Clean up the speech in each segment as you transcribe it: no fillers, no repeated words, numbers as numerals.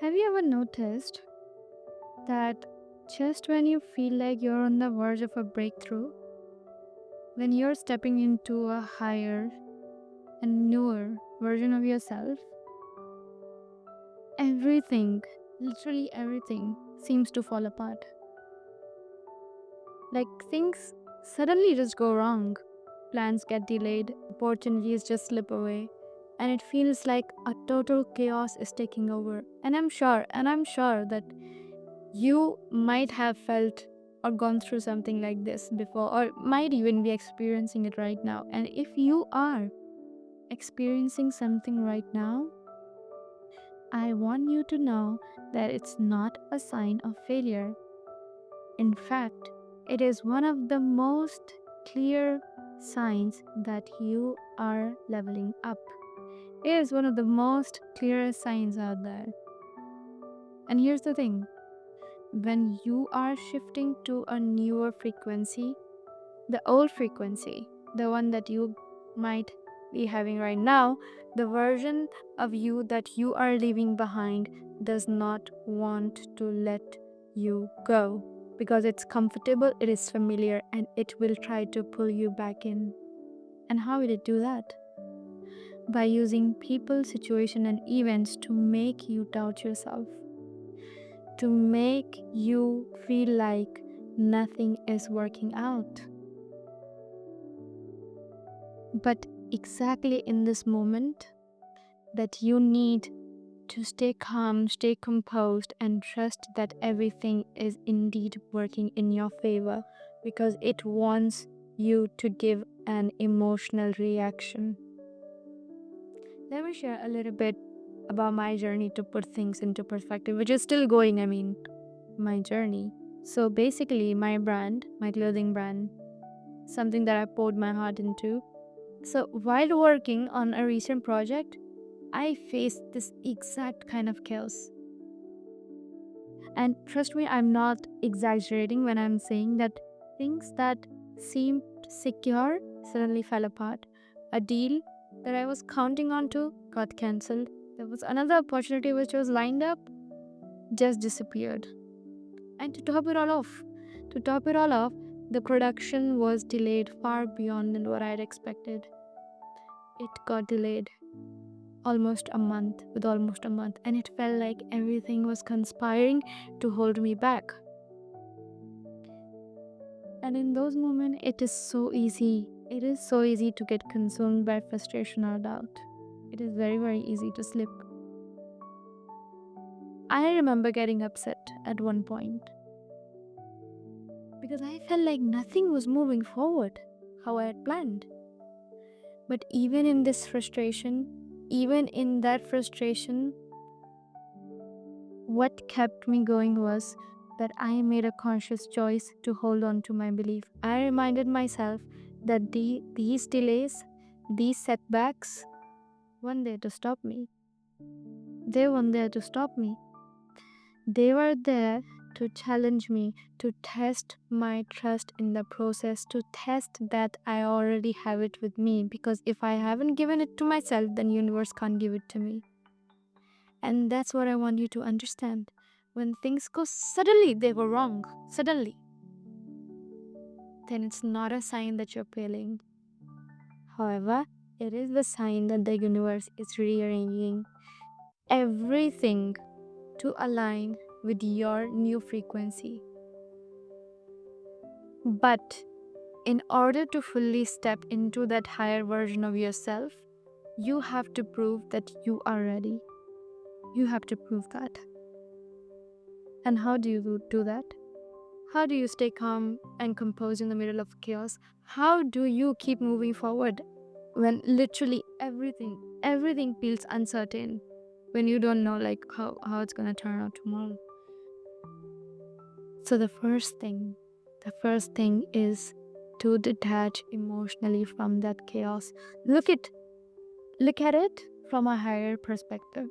Have you ever noticed that just when you feel like you're on the verge of a breakthrough, when you're stepping into a higher and newer version of yourself, everything, literally everything, seems to fall apart? Like things suddenly just go wrong, plans get delayed, opportunities just slip away, and it feels like a total chaos is taking over. And I'm sure that you might have felt or gone through something like this before, or might even be experiencing it right now. And if you are experiencing something right now, I want you to know that it's not a sign of failure. In fact, it is one of the most clear signs that you are leveling up. It is one of the most clearest signs out there. And here's the thing, when you are shifting to a newer frequency, the old frequency, the one that you might be having right now, the version of you that you are leaving behind does not want to let you go because it's comfortable, it is familiar, and it will try to pull you back in. And how will it do that? By using people, situation, and events to make you doubt yourself, to make you feel like nothing is working out. But exactly in this moment, that you need to stay calm, stay composed, and trust that everything is indeed working in your favor because it wants you to give an emotional reaction. Let me share a little bit about my journey to put things into perspective, which is still going, my journey. So basically, my brand, my clothing brand, something that I poured my heart into. So while working on a recent project, I faced this exact kind of chaos. And trust me, I'm not exaggerating when I'm saying that things that seemed secure suddenly fell apart. A deal that I was counting on to got cancelled. There was another opportunity which was lined up, just disappeared. And to top it all off, the production was delayed far beyond than what I had expected. It got delayed almost a month, and it felt like everything was conspiring to hold me back. And in those moments, it is so easy. It is so easy to get consumed by frustration or doubt. It is very, very easy to slip. I remember getting upset at one point because I felt like nothing was moving forward how I had planned. But even in that frustration, what kept me going was that I made a conscious choice to hold on to my belief. I reminded myself that these delays, these setbacks, weren't there to stop me. They weren't there to stop me. They were there to challenge me, to test my trust in the process, to test that I already have it with me. Because if I haven't given it to myself, then universe can't give it to me. And that's what I want you to understand. When things go suddenly, they go wrong, suddenly, then it's not a sign that you're failing. However, it is the sign that the universe is rearranging everything to align with your new frequency. But in order to fully step into that higher version of yourself, you have to prove that you are ready. You have to prove that. And how do you do that? How do you stay calm and composed in the middle of chaos? How do you keep moving forward when literally everything feels uncertain? When you don't know like how it's gonna turn out tomorrow. So the first thing is to detach emotionally from that chaos. Look at it from a higher perspective.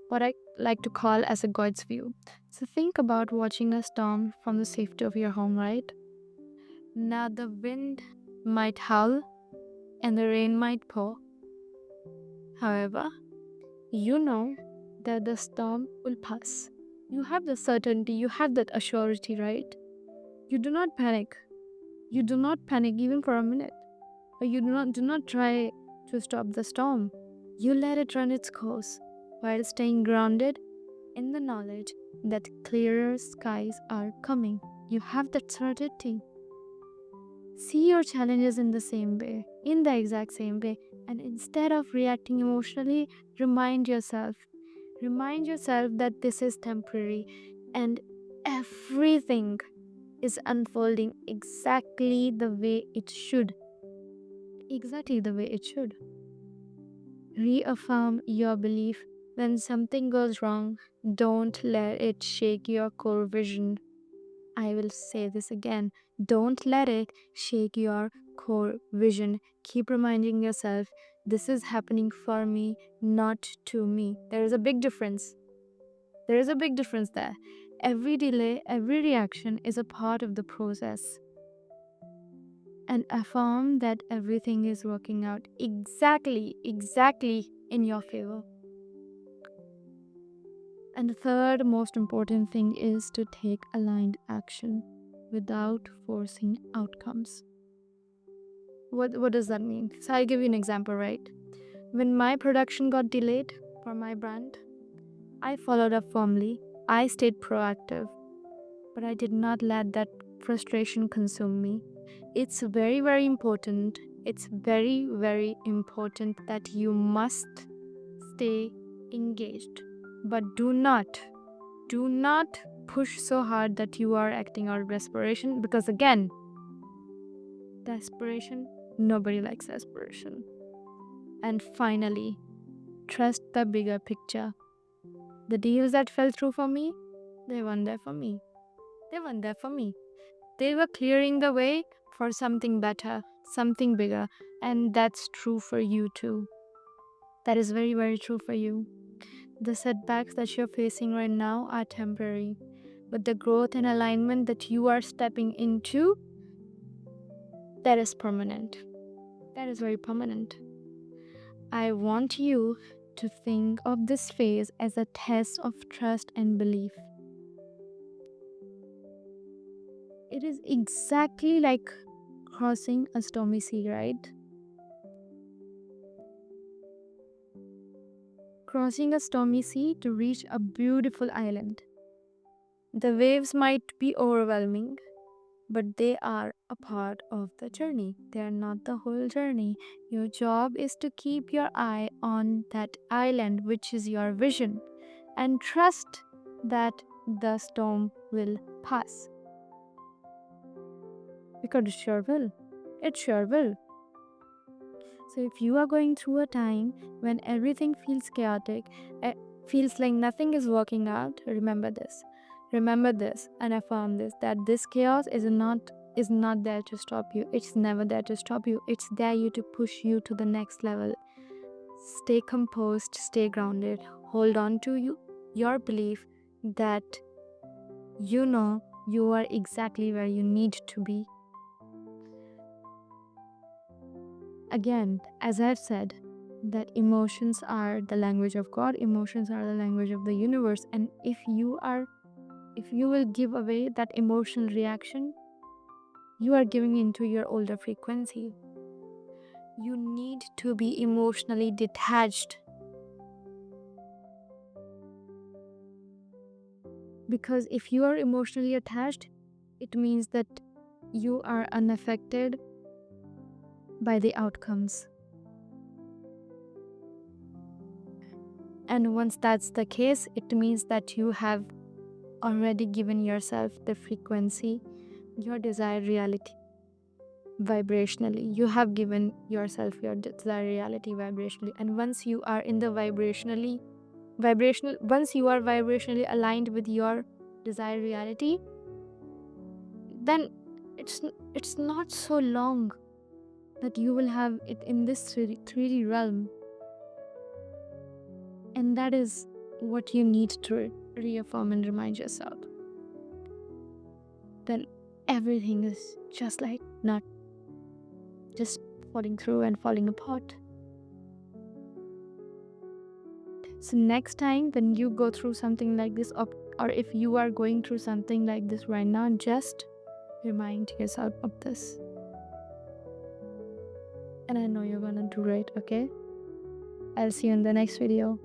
What I like to call as a God's view. So think about watching a storm from the safety of your home, right? Now the wind might howl and the rain might pour. However, you know that the storm will pass. You have the certainty, you have that assurity, right? You do not panic. You do not panic even for a minute. Or you do not try to stop the storm. You let it run its course while staying grounded in the knowledge that clearer skies are coming. You have that certainty. See your challenges in the same way, in the exact same way, and instead of reacting emotionally, remind yourself that this is temporary and everything is unfolding exactly the way it should. Exactly the way it should. Reaffirm your belief. When something goes wrong, don't let it shake your core vision. I will say this again. Don't let it shake your core vision. Keep reminding yourself this is happening for me, not to me. There is a big difference. There is a big difference there. Every delay, every reaction is a part of the process. And affirm that everything is working out exactly in your favor. And the third most important thing is to take aligned action without forcing outcomes. What does that mean? So I'll give you an example, right? When my production got delayed for my brand, I followed up firmly. I stayed proactive, but I did not let that frustration consume me. It's very important. It's very important that you must stay engaged. But do not push so hard that you are acting out of desperation, because again, desperation, nobody likes desperation. And finally, trust the bigger picture. The deals that fell through for me, they weren't there for me. They weren't there for me. They were clearing the way for something better, something bigger, and that's true for you too. That is very true for you. The setbacks that you're facing right now are temporary, but the growth and alignment that you are stepping into, that is permanent. That is very permanent. I want you to think of this phase as a test of trust and belief. It is exactly like crossing a stormy sea, right? Crossing a stormy sea to reach a beautiful island. The waves might be overwhelming, but they are a part of the journey. They are not the whole journey. Your job is to keep your eye on that island, which is your vision, and trust that the storm will pass. Because it sure will. It sure will. So if you are going through a time when everything feels chaotic, feels like nothing is working out, remember this. Remember this and affirm this, that this chaos is not there to stop you. It's never there to stop you. It's there to push you to the next level. Stay composed, stay grounded. Hold on to your belief that you know you are exactly where you need to be. Again, as I've said, that emotions are the language of God, emotions are the language of the universe, and if you will give away that emotional reaction, you are giving into your older frequency. You need to be emotionally detached, because if you are emotionally attached, it means that you are unaffected by the outcomes. And once that's the case, it means that you have already given yourself the frequency, your desired reality vibrationally. You have given yourself your desired reality vibrationally. And once you are in the once you are vibrationally aligned with your desired reality, then it's not so long that you will have it in this 3D realm. And that is what you need to reaffirm and remind yourself. Then everything is just like not just falling through and falling apart. So next time when you go through something like this, or if you are going through something like this right now, just remind yourself of this. And I know you're gonna do it, okay? I'll see you in the next video.